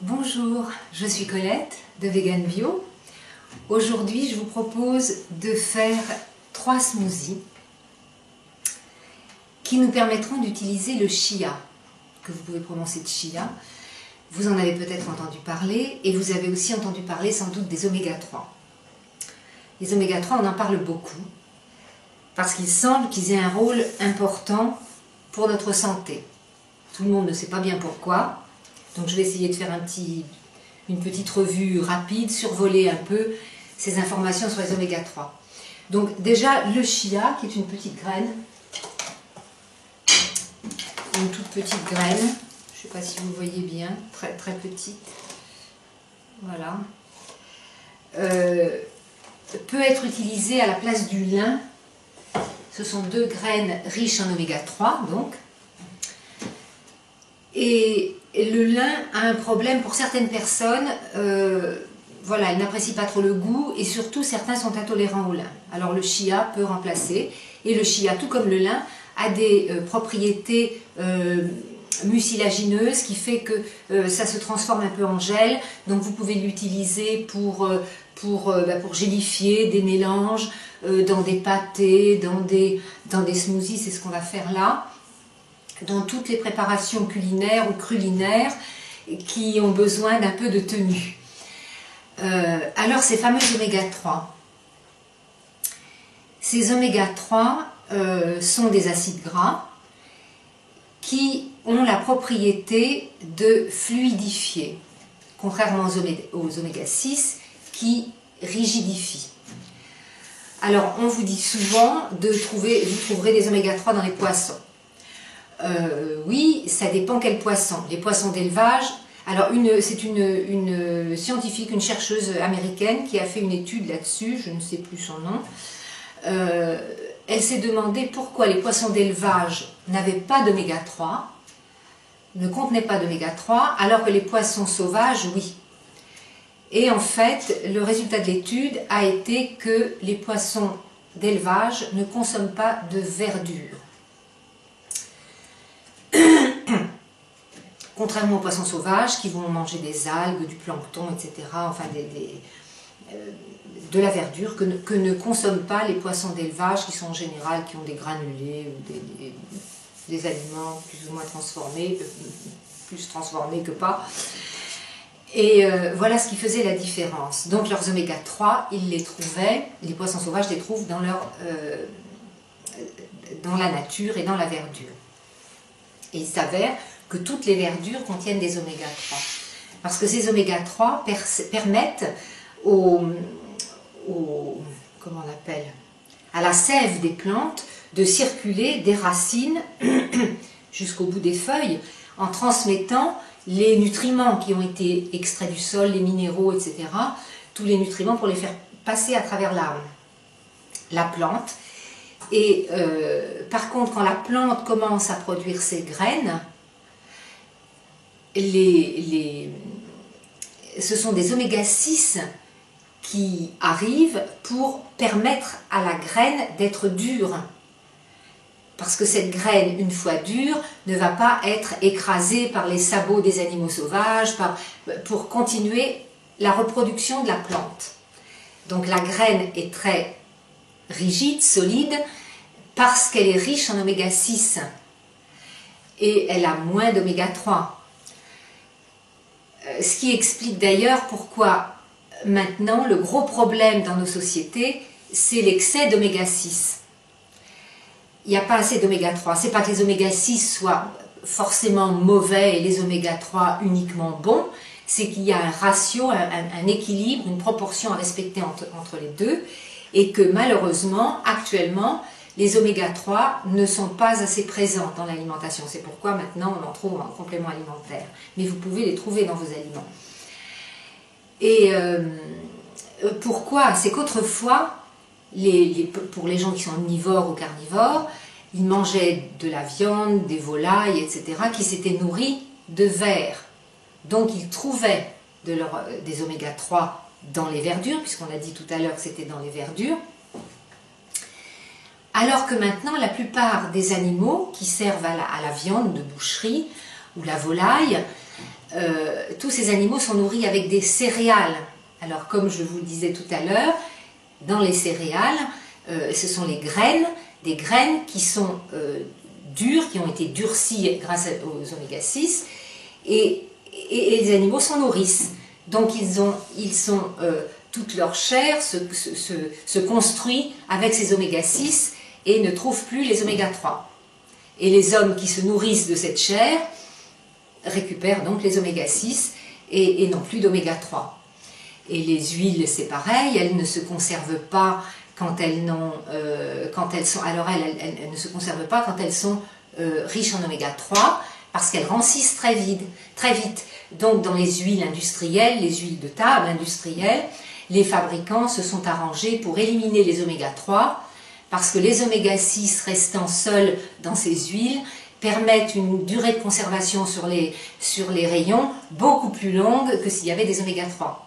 Bonjour, je suis Colette de Vegan Bio. Aujourd'hui, je vous propose de faire 3 smoothies qui nous permettront d'utiliser le chia, que vous pouvez prononcer chia. Vous en avez peut-être entendu parler et vous avez aussi entendu parler sans doute des oméga 3. Les oméga 3, on en parle beaucoup parce qu'il semble qu'ils aient un rôle important pour notre santé. Tout le monde ne sait pas bien pourquoi. Donc je vais essayer de faire une petite revue rapide, survoler un peu ces informations sur les oméga 3. Donc déjà le chia, qui est une petite graine, une toute petite graine, je ne sais pas si vous voyez bien, très très petite, voilà, peut être utilisé à la place du lin. Ce sont 2 graines riches en oméga 3, donc. Et le lin a un problème pour certaines personnes, voilà, elles n'apprécient pas trop le goût et surtout certains sont intolérants au lin. Alors le chia peut remplacer, et le chia, tout comme le lin, a des propriétés mucilagineuses qui fait que ça se transforme un peu en gel, donc vous pouvez l'utiliser pour gélifier des mélanges, dans des pâtés, dans des smoothies, c'est ce qu'on va faire là. Dans toutes les préparations culinaires ou crulinaires qui ont besoin d'un peu de tenue. Alors ces fameux oméga 3. Ces oméga 3 sont des acides gras qui ont la propriété de fluidifier, contrairement aux oméga 6 qui rigidifient. Alors on vous dit souvent vous trouverez des oméga 3 dans les poissons. Oui, ça dépend quel poisson. Les poissons d'élevage, alors c'est une scientifique, une chercheuse américaine qui a fait une étude là-dessus, je ne sais plus son nom. Elle s'est demandé pourquoi les poissons d'élevage n'avaient pas d'oméga 3, ne contenaient pas d'oméga 3, alors que les poissons sauvages, oui. Et en fait, le résultat de l'étude a été que les poissons d'élevage ne consomment pas de verdure. Contrairement aux poissons sauvages qui vont manger des algues, du plancton, etc., enfin de la verdure que ne consomment pas les poissons d'élevage qui sont en général, qui ont des granulés ou des aliments plus ou moins transformés, plus transformés que pas. Et voilà ce qui faisait la différence. Donc leurs oméga 3, ils les trouvaient, les poissons sauvages les trouvent dans la nature et dans la verdure. Et il s'avère que toutes les verdures contiennent des oméga 3. Parce que ces oméga 3 permettent à la sève des plantes de circuler des racines jusqu'au bout des feuilles en transmettant les nutriments qui ont été extraits du sol, les minéraux, etc. Tous les nutriments pour les faire passer à travers la plante. Et par contre, quand la plante commence à produire ses graines, ce sont des oméga 6 qui arrivent pour permettre à la graine d'être dure. Parce que cette graine, une fois dure, ne va pas être écrasée par les sabots des animaux sauvages, pour continuer la reproduction de la plante. Donc la graine est très rigide, solide, parce qu'elle est riche en oméga 6 et elle a moins d'oméga 3. Ce qui explique d'ailleurs pourquoi maintenant le gros problème dans nos sociétés, c'est l'excès d'oméga 6. Il n'y a pas assez d'oméga 3. C'est pas que les oméga 6 soient forcément mauvais et les oméga 3 uniquement bons, c'est qu'il y a un ratio, un équilibre, une proportion à respecter entre les deux, et que malheureusement, actuellement, les oméga 3 ne sont pas assez présents dans l'alimentation. C'est pourquoi maintenant on en trouve en complément alimentaire. Mais vous pouvez les trouver dans vos aliments. Et pourquoi? C'est qu'autrefois, pour les gens qui sont omnivores ou carnivores, ils mangeaient de la viande, des volailles, etc., qui s'étaient nourris de vers. Donc ils trouvaient des oméga 3 dans les verdures, puisqu'on a dit tout à l'heure que c'était dans les verdures. Alors que maintenant, la plupart des animaux qui servent à la viande de boucherie ou la volaille tous ces animaux sont nourris avec des céréales. Alors comme je vous le disais tout à l'heure, dans les céréales, ce sont les graines, des graines qui sont dures, qui ont été durcies grâce aux oméga 6, et les animaux s'en nourrissent. Donc toute leur chair se construit avec ces oméga 6 et ne trouve plus les oméga 3. Et les hommes qui se nourrissent de cette chair récupèrent donc les oméga 6 et non plus d'oméga 3. Et les huiles, c'est pareil, elles ne se conservent pas quand elles ne se conservent pas quand elles sont riches en oméga 3, parce qu'elles rancissent très vite. Donc dans les huiles industrielles, les huiles de table industrielles, les fabricants se sont arrangés pour éliminer les oméga 3, parce que les oméga 6 restant seuls dans ces huiles permettent une durée de conservation sur les rayons beaucoup plus longue que s'il y avait des oméga 3.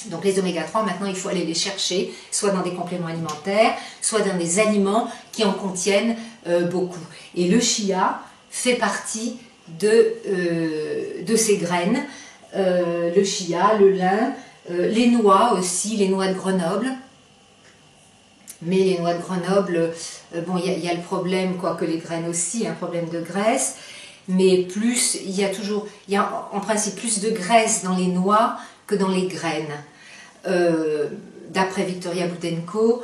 Donc les oméga 3, maintenant, il faut aller les chercher, soit dans des compléments alimentaires, soit dans des aliments qui en contiennent beaucoup. Et le chia fait partie de ces graines. Le chia, le lin, les noix aussi, les noix de Grenoble. Mais les noix de Grenoble, bon, il y a le problème, quoique les graines aussi, un problème de graisse. Mais plus, il y a en principe plus de graisse dans les noix que dans les graines. D'après Victoria Boutenko,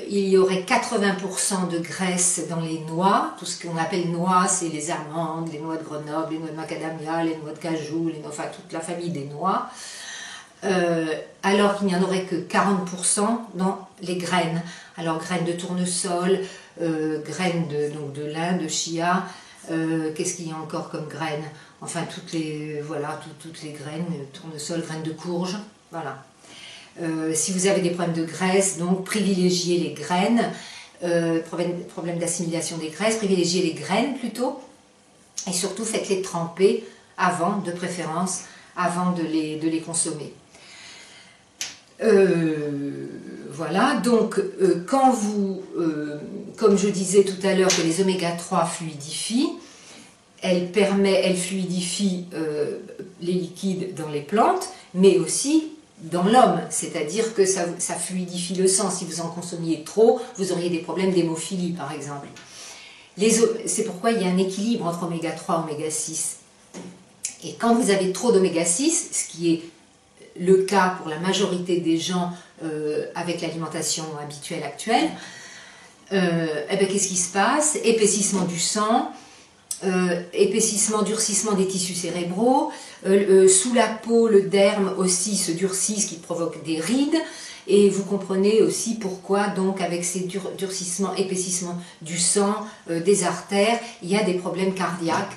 il y aurait 80% de graisse dans les noix. Tout ce qu'on appelle noix, c'est les amandes, les noix de Grenoble, les noix de macadamia, les noix de cajou, enfin toute la famille des noix. Alors qu'il n'y en aurait que 40% dans les graines. Alors graines de tournesol, graines de lin, de chia, qu'est-ce qu'il y a encore comme graines? Enfin toutes les graines, tournesol, graines de courge, voilà. Si vous avez des problèmes de graisse, donc privilégiez les graines, problème d'assimilation des graisses, privilégiez les graines plutôt, et surtout faites-les tremper avant, de préférence, avant de les consommer. Voilà, donc quand comme je disais tout à l'heure que les oméga 3 fluidifient, elles fluidifient les liquides dans les plantes, mais aussi dans l'homme, c'est-à-dire que ça fluidifie le sang. Si vous en consommiez trop, vous auriez des problèmes d'hémophilie par exemple. C'est pourquoi il y a un équilibre entre oméga 3 et oméga 6. Et quand vous avez trop d'oméga 6, ce qui est le cas pour la majorité des gens avec l'alimentation habituelle actuelle, qu'est-ce qui se passe? Épaississement du sang, épaississement, durcissement des tissus cérébraux, sous la peau, le derme aussi se durcit, ce qui provoque des rides, et vous comprenez aussi pourquoi, donc, avec ces durcissements, épaississements du sang, des artères, il y a des problèmes cardiaques,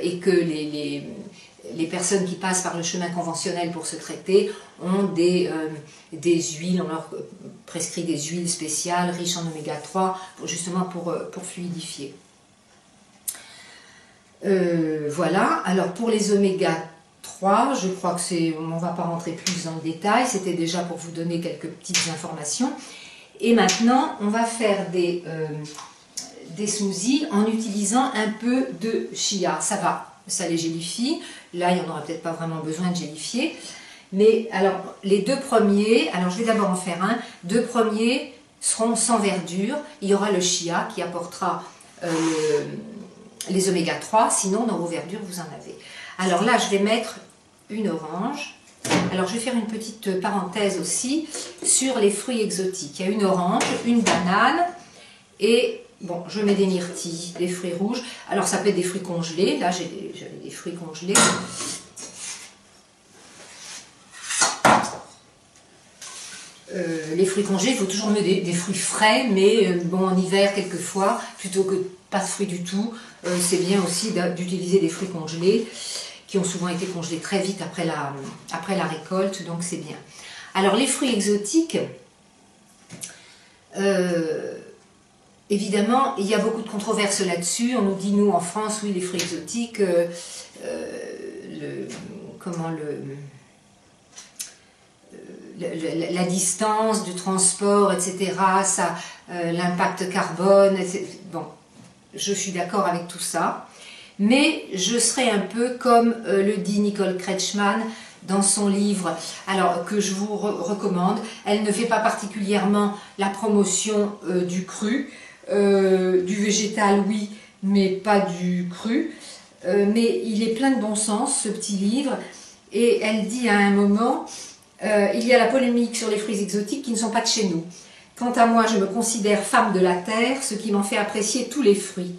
et que les personnes qui passent par le chemin conventionnel pour se traiter ont des huiles, on leur prescrit des huiles spéciales riches en oméga 3, justement pour fluidifier. Voilà, alors pour les oméga 3, je crois que on ne va pas rentrer plus dans le détail, c'était déjà pour vous donner quelques petites informations. Et maintenant, on va faire des smoothies en utilisant un peu de chia. Ça les gélifie. Là, il n'y en aura peut-être pas vraiment besoin de gélifier. Mais alors, les deux premiers, alors je vais d'abord en faire un. Deux premiers seront sans verdure. Il y aura le chia qui apportera les oméga 3, sinon dans vos verdures vous en avez. Alors là je vais mettre une orange. Alors je vais faire une petite parenthèse aussi sur les fruits exotiques. Il y a une orange, une banane et bon, je mets des myrtilles, des fruits rouges. Alors ça peut être des fruits congelés, là j'avais des fruits congelés. Les fruits congelés, il faut toujours mettre des fruits frais, mais bon, en hiver quelquefois, plutôt que pas de fruits du tout, c'est bien aussi d'utiliser des fruits congelés qui ont souvent été congelés très vite après la récolte, donc c'est bien. Alors les fruits exotiques, évidemment, il y a beaucoup de controverses là-dessus. On nous dit, nous, en France, oui, les fruits exotiques, la distance du transport, etc., l'impact carbone, etc. Bon, je suis d'accord avec tout ça, mais je serai un peu comme le dit Nicole Kretschmann dans son livre, alors que je vous recommande. Elle ne fait pas particulièrement la promotion du cru, du végétal oui, mais pas du cru. Mais il est plein de bon sens ce petit livre, et elle dit à un moment il y a la polémique sur les fruits exotiques qui ne sont pas de chez nous. Quant à moi, je me considère femme de la terre, ce qui m'en fait apprécier tous les fruits.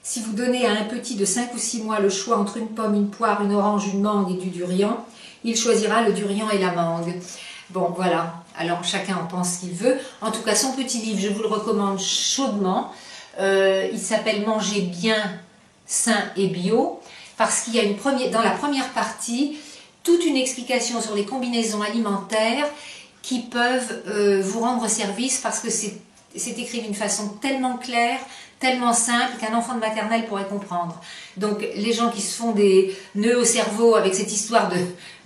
Si vous donnez à un petit de 5 ou 6 mois le choix entre une pomme, une poire, une orange, une mangue et du durian, il choisira le durian et la mangue. Bon, voilà. Alors, chacun en pense ce qu'il veut. En tout cas, son petit livre, je vous le recommande chaudement. Il s'appelle « Manger bien, sain et bio » parce qu'il y a dans la première partie toute une explication sur les combinaisons alimentaires qui peuvent vous rendre service parce que c'est écrit d'une façon tellement claire, tellement simple qu'un enfant de maternelle pourrait comprendre. Donc les gens qui se font des nœuds au cerveau avec cette histoire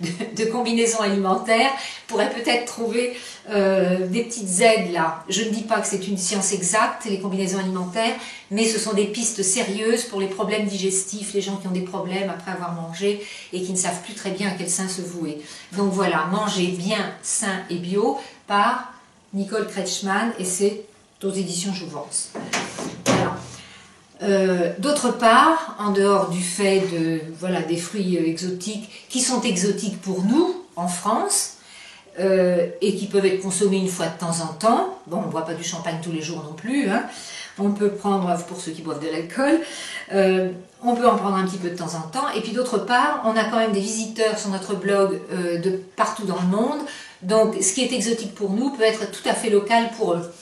de combinaisons alimentaires pourraient peut-être trouver des petites aides là. Je ne dis pas que c'est une science exacte, les combinaisons alimentaires, mais ce sont des pistes sérieuses pour les problèmes digestifs, les gens qui ont des problèmes après avoir mangé et qui ne savent plus très bien à quel sein se vouer. Donc voilà, Manger bien, sain et bio par Nicole Kretschmann, et c'est aux éditions Jouvence. D'autre part, en dehors du fait des fruits exotiques qui sont exotiques pour nous en France et qui peuvent être consommés une fois de temps en temps, bon, on ne boit pas du champagne tous les jours non plus, hein. On peut prendre, pour ceux qui boivent de l'alcool, on peut en prendre un petit peu de temps en temps, et puis d'autre part, on a quand même des visiteurs sur notre blog de partout dans le monde, donc ce qui est exotique pour nous peut être tout à fait local pour eux.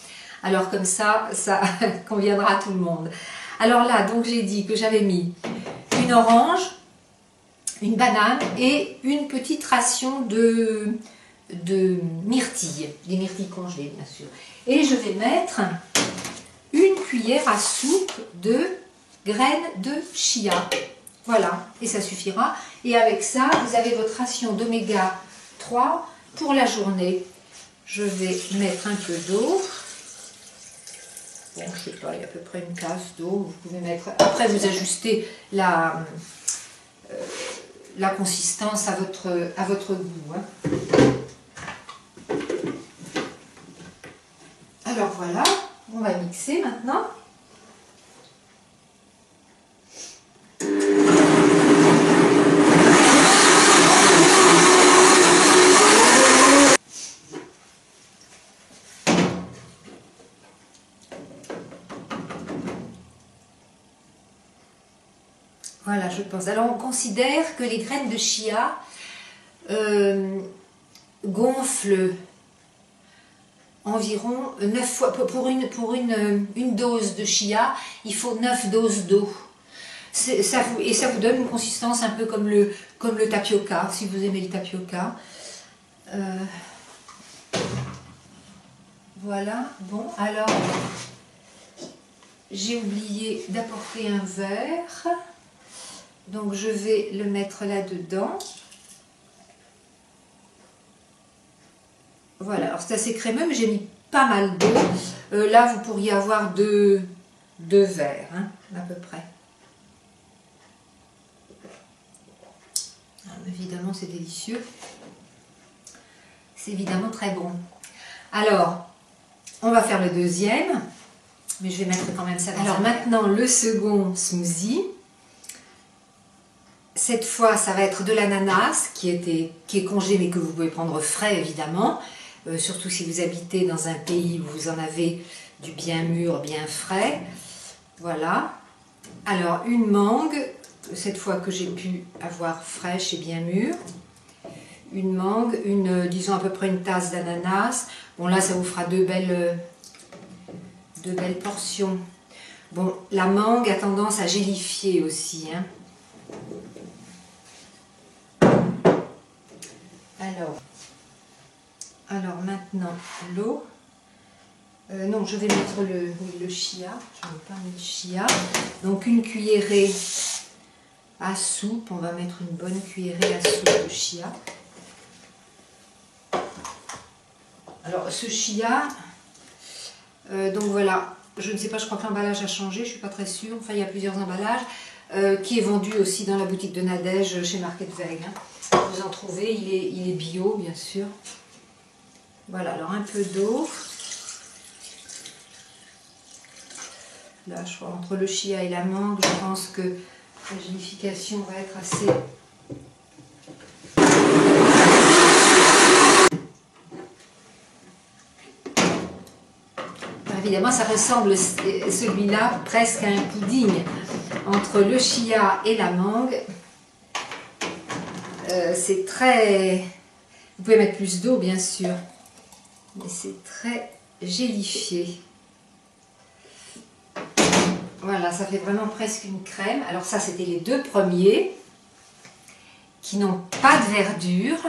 Alors comme ça conviendra à tout le monde. Alors là, donc j'ai dit que j'avais mis une orange, une banane et une petite ration de myrtilles, des myrtilles congelées bien sûr. Et je vais mettre une cuillère à soupe de graines de chia. Voilà, et ça suffira. Et avec ça, vous avez votre ration d'oméga 3 pour la journée. Je vais mettre un peu d'eau. Bon, je sais pas, il y a à peu près une tasse d'eau. Vous pouvez mettre. Après, vous ajustez la consistance à votre goût. Hein. Alors voilà, on va mixer maintenant. Voilà, je pense. Alors, on considère que les graines de chia gonflent environ 9 fois. Pour une dose de chia, il faut 9 doses d'eau. Et ça vous donne une consistance un peu comme le tapioca, si vous aimez le tapioca. Voilà, bon, alors, j'ai oublié d'apporter un verre. Donc je vais le mettre là-dedans. Voilà, alors c'est assez crémeux, mais j'ai mis pas mal d'eau. Là, vous pourriez avoir deux verres, hein, à peu près. Alors, évidemment, c'est délicieux. C'est évidemment très bon. Alors, on va faire le deuxième, mais je vais mettre quand même ça dans. Alors maintenant, le second smoothie. Cette fois, ça va être de l'ananas qui est congelé, mais que vous pouvez prendre frais, évidemment. Surtout si vous habitez dans un pays où vous en avez du bien mûr, bien frais. Voilà. Alors, une mangue, cette fois que j'ai pu avoir fraîche et bien mûre. Une mangue, disons à peu près une tasse d'ananas. Bon, là, ça vous fera deux belles portions. Bon, la mangue a tendance à gélifier aussi, hein. Alors maintenant l'eau. Non, je vais mettre le chia. Je n'ai pas mis le chia. Donc une cuillerée à soupe. On va mettre une bonne cuillerée à soupe de chia. Alors ce chia, donc voilà, je ne sais pas, je crois que l'emballage a changé, je ne suis pas très sûre. Enfin, il y a plusieurs emballages. qui est vendu aussi dans la boutique de Nadège chez Market Veil. Vous en trouvez, il est bio bien sûr. Voilà, alors un peu d'eau. Là, je crois, entre le chia et la mangue, je pense que la gélification va être assez... Évidemment, ça ressemble, celui-là, presque à un pudding. Entre le chia et la mangue, c'est très... Vous pouvez mettre plus d'eau, bien sûr, mais c'est très gélifié. Voilà, ça fait vraiment presque une crème. Alors ça, c'était les deux premiers qui n'ont pas de verdure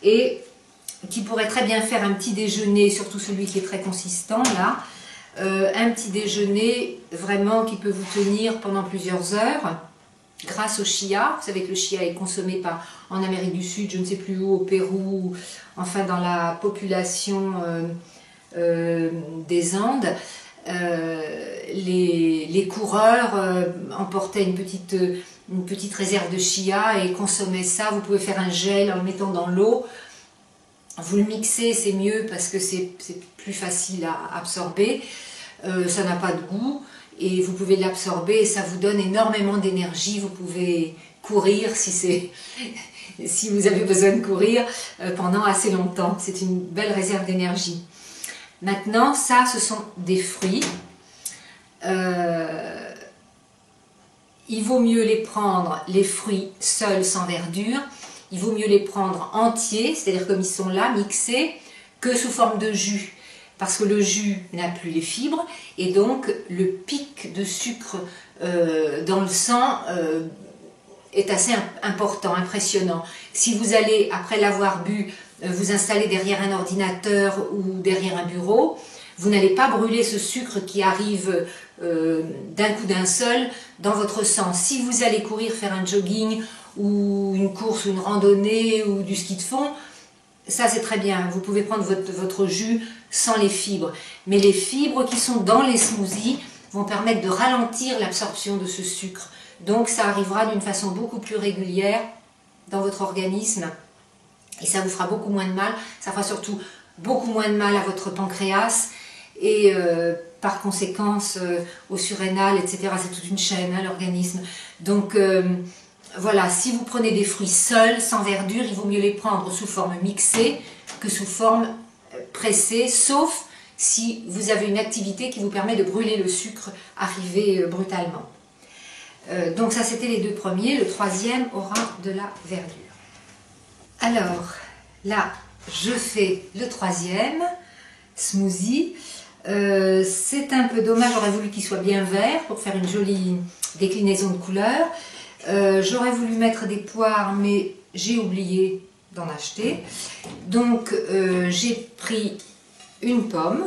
et qui pourraient très bien faire un petit déjeuner, surtout celui qui est très consistant là. Un petit déjeuner vraiment qui peut vous tenir pendant plusieurs heures grâce au chia. Vous savez que le chia est consommé en Amérique du Sud, je ne sais plus où, au Pérou, enfin dans la population des Andes. Les coureurs emportaient une petite réserve de chia et consommaient ça. Vous pouvez faire un gel en le mettant dans l'eau. Vous le mixez, c'est mieux parce que c'est plus facile à absorber. Ça n'a pas de goût et vous pouvez l'absorber et ça vous donne énormément d'énergie. Vous pouvez courir si vous avez besoin de courir pendant assez longtemps. C'est une belle réserve d'énergie. Maintenant, ça, ce sont des fruits. Il vaut mieux les prendre, les fruits seuls, sans verdure. Il vaut mieux les prendre entiers, c'est-à-dire comme ils sont là, mixés, que sous forme de jus. Parce que le jus n'a plus les fibres et donc le pic de sucre dans le sang est assez important, impressionnant. Si vous allez, après l'avoir bu, vous installer derrière un ordinateur ou derrière un bureau, vous n'allez pas brûler ce sucre qui arrive d'un coup d'un seul dans votre sang. Si vous allez courir, faire un jogging ou une course ou une randonnée ou du ski de fond, ça c'est très bien, vous pouvez prendre votre jus sans les fibres. Mais les fibres qui sont dans les smoothies vont permettre de ralentir l'absorption de ce sucre. Donc ça arrivera d'une façon beaucoup plus régulière dans votre organisme et ça vous fera beaucoup moins de mal. Ça fera surtout beaucoup moins de mal à votre pancréas et par conséquence au surrénal, etc. C'est toute une chaîne, hein, l'organisme. Donc voilà, si vous prenez des fruits seuls, sans verdure, il vaut mieux les prendre sous forme mixée que sous forme pressée, sauf si vous avez une activité qui vous permet de brûler le sucre arrivé brutalement. Donc ça, c'était les deux premiers. Le troisième aura de la verdure. Alors, là, je fais le troisième smoothie. C'est un peu dommage, j'aurais voulu qu'il soit bien vert pour faire une jolie déclinaison de couleurs. J'aurais voulu mettre des poires, mais j'ai oublié d'en acheter. Donc, j'ai pris une pomme.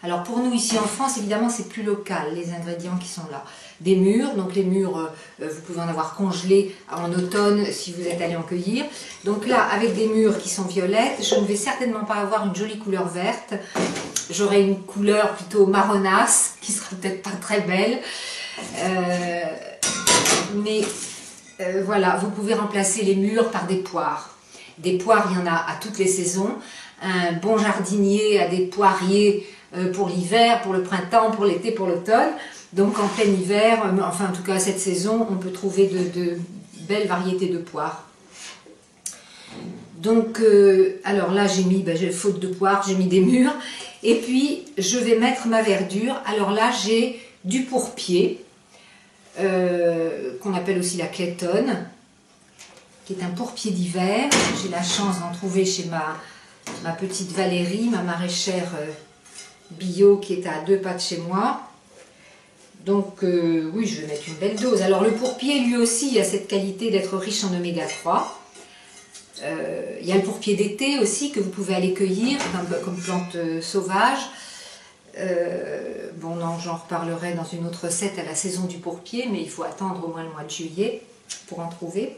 Alors, pour nous, ici en France, évidemment, c'est plus local, les ingrédients qui sont là. Des mûres, donc les mûres, vous pouvez en avoir congelé en automne si vous êtes allé en cueillir. Donc là, avec des mûres qui sont violettes, je ne vais certainement pas avoir une jolie couleur verte. J'aurai une couleur plutôt marronasse, qui sera peut-être pas très belle. Mais voilà, vous pouvez remplacer les mûres par des poires. Des poires, il y en a à toutes les saisons. Un bon jardinier a des poiriers pour l'hiver, pour le printemps, pour l'été, pour l'automne. Donc en plein hiver, enfin en tout cas cette saison, on peut trouver de belles variétés de poires. Donc, alors là j'ai mis, faute de poires, j'ai mis des mûres. Et puis je vais mettre ma verdure. Alors là j'ai du pourpier, qu'on appelle aussi la claytonne, qui est un pourpier d'hiver. J'ai la chance d'en trouver chez ma petite Valérie, ma maraîchère bio qui est à 2 pas de chez moi. Donc oui, je vais mettre une belle dose. Alors le pourpier lui aussi a cette qualité d'être riche en oméga 3. Il y a le pourpier d'été aussi que vous pouvez aller cueillir comme plante sauvage. Bon non, j'en reparlerai dans une autre recette à la saison du pourpier, mais il faut attendre au moins le mois de juillet pour en trouver.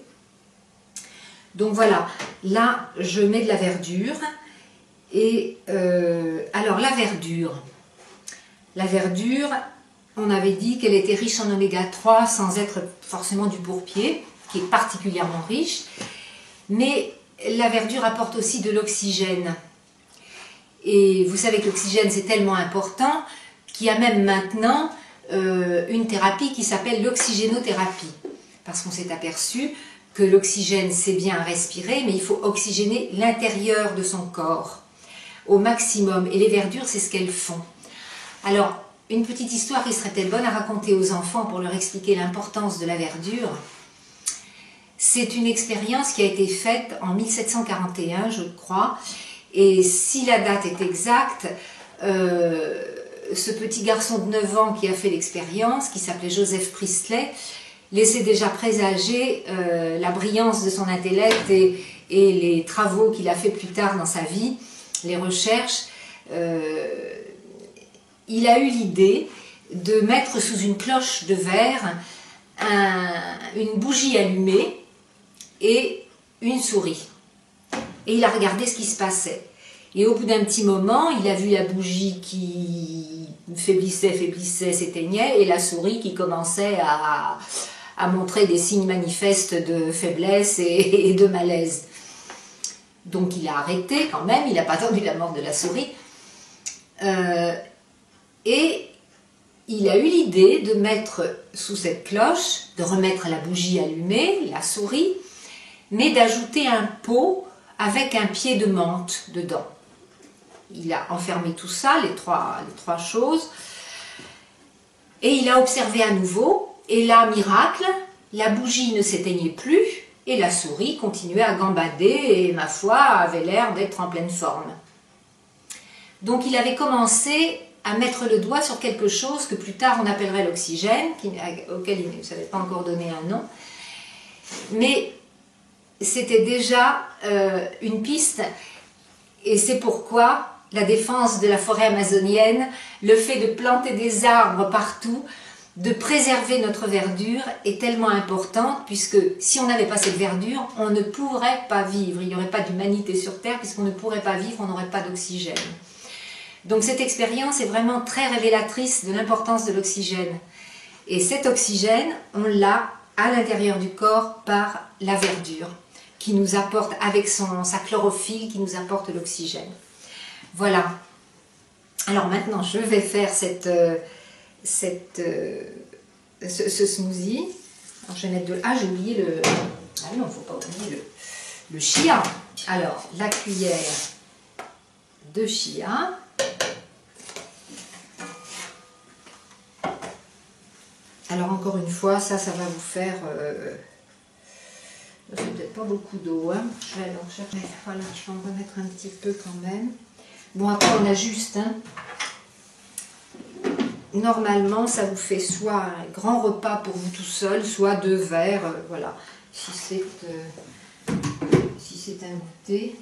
Donc voilà, là je mets de la verdure. Et alors la verdure, on avait dit qu'elle était riche en oméga 3 sans être forcément du pourpier, qui est particulièrement riche. Mais la verdure apporte aussi de l'oxygène. Et vous savez que l'oxygène, c'est tellement important qu'il y a même maintenant une thérapie qui s'appelle l'oxygénothérapie. Parce qu'on s'est aperçu que l'oxygène, c'est bien à respirer, mais il faut oxygéner l'intérieur de son corps au maximum. Et les verdures, c'est ce qu'elles font. Alors, une petite histoire qui serait peut-être bonne à raconter aux enfants pour leur expliquer l'importance de la verdure. C'est une expérience qui a été faite en 1741, je crois. Et si la date est exacte, ce petit garçon de 9 ans qui a fait l'expérience, qui s'appelait Joseph Priestley, laissait déjà présager la brillance de son intellect et les travaux qu'il a fait plus tard dans sa vie, les recherches. Il a eu l'idée de mettre sous une cloche de verre une bougie allumée et une souris. Et il a regardé ce qui se passait. Et au bout d'un petit moment, il a vu la bougie qui faiblissait, s'éteignait, et la souris qui commençait à montrer des signes manifestes de faiblesse et de malaise. Donc il a arrêté quand même, il n'a pas attendu la mort de la souris. Et il a eu l'idée de mettre sous cette cloche, de remettre la bougie allumée, la souris, mais d'ajouter un pot avec un pied de menthe dedans. Il a enfermé tout ça, les trois choses, et il a observé à nouveau, et là, miracle, la bougie ne s'éteignait plus, et la souris continuait à gambader, et ma foi, avait l'air d'être en pleine forme. Donc il avait commencé à mettre le doigt sur quelque chose que plus tard on appellerait l'oxygène, auquel il ne savait pas encore donner un nom, mais c'était déjà une piste, et c'est pourquoi la défense de la forêt amazonienne, le fait de planter des arbres partout, de préserver notre verdure est tellement importante, puisque si on n'avait pas cette verdure, on ne pourrait pas vivre, il n'y aurait pas d'humanité sur Terre, puisqu'on ne pourrait pas vivre, on n'aurait pas d'oxygène. Donc cette expérience est vraiment très révélatrice de l'importance de l'oxygène. Et cet oxygène, on l'a à l'intérieur du corps par la verdure, qui nous apporte, avec sa chlorophylle, qui nous apporte l'oxygène. Voilà. Alors maintenant, je vais faire ce smoothie. Alors, je vais mettre ah, j'ai oublié le... Ah non, il ne faut pas oublier le chia. Alors, la cuillère de chia. Alors, encore une fois, ça va vous faire... c'est peut-être pas beaucoup d'eau. Hein. Je vais alors chercher... Voilà, je vais en remettre un petit peu quand même. Bon, après, on ajuste. Hein. Normalement, ça vous fait soit un grand repas pour vous tout seul, soit 2 verres, voilà, si c'est un goûter.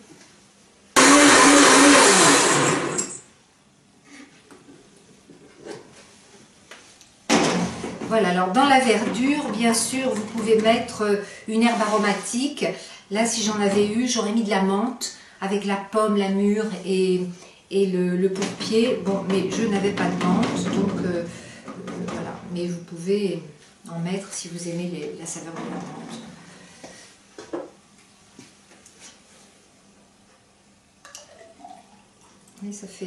Voilà, alors dans la verdure, bien sûr, vous pouvez mettre une herbe aromatique. Là, si j'en avais eu, j'aurais mis de la menthe avec la pomme, la mûre et le pourpier. Bon, mais je n'avais pas de menthe, donc voilà. Mais vous pouvez en mettre si vous aimez la saveur de la menthe.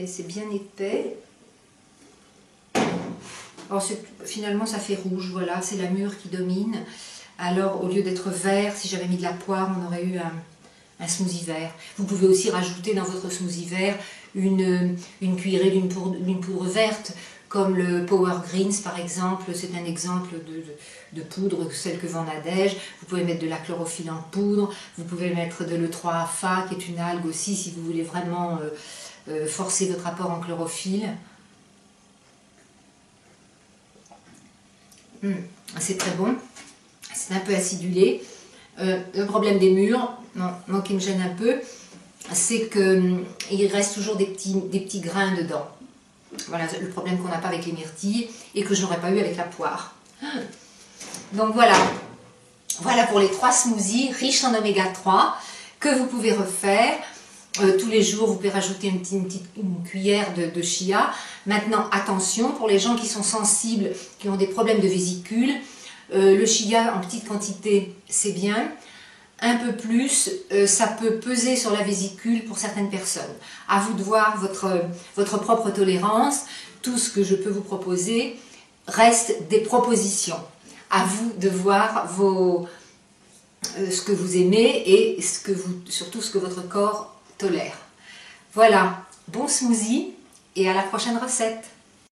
Et c'est bien épais. Alors finalement ça fait rouge, voilà, c'est la mûre qui domine. Alors au lieu d'être vert, si j'avais mis de la poire, on aurait eu un smoothie vert. Vous pouvez aussi rajouter dans votre smoothie vert une cuillerée d'une poudre verte, comme le Power Greens par exemple, c'est un exemple de poudre, celle que vend Nadège. Vous pouvez mettre de la chlorophylle en poudre, vous pouvez mettre de l'E3-AFA qui est une algue aussi si vous voulez vraiment forcer votre apport en chlorophylle. C'est très bon, c'est un peu acidulé. Le problème des mûres, non, qui me gêne un peu, c'est qu'il reste toujours des petits grains dedans. Voilà le problème qu'on n'a pas avec les myrtilles et que je n'aurais pas eu avec la poire. Donc voilà pour les 3 smoothies riches en oméga 3 que vous pouvez refaire. Tous les jours, vous pouvez rajouter une cuillère de chia. Maintenant, attention, pour les gens qui sont sensibles, qui ont des problèmes de vésicule, le chia en petite quantité, c'est bien. Un peu plus, ça peut peser sur la vésicule pour certaines personnes. À vous de voir votre propre tolérance. Tout ce que je peux vous proposer reste des propositions. À vous de voir ce que vous aimez et surtout ce que votre corps tolère. Voilà, bon smoothie et à la prochaine recette.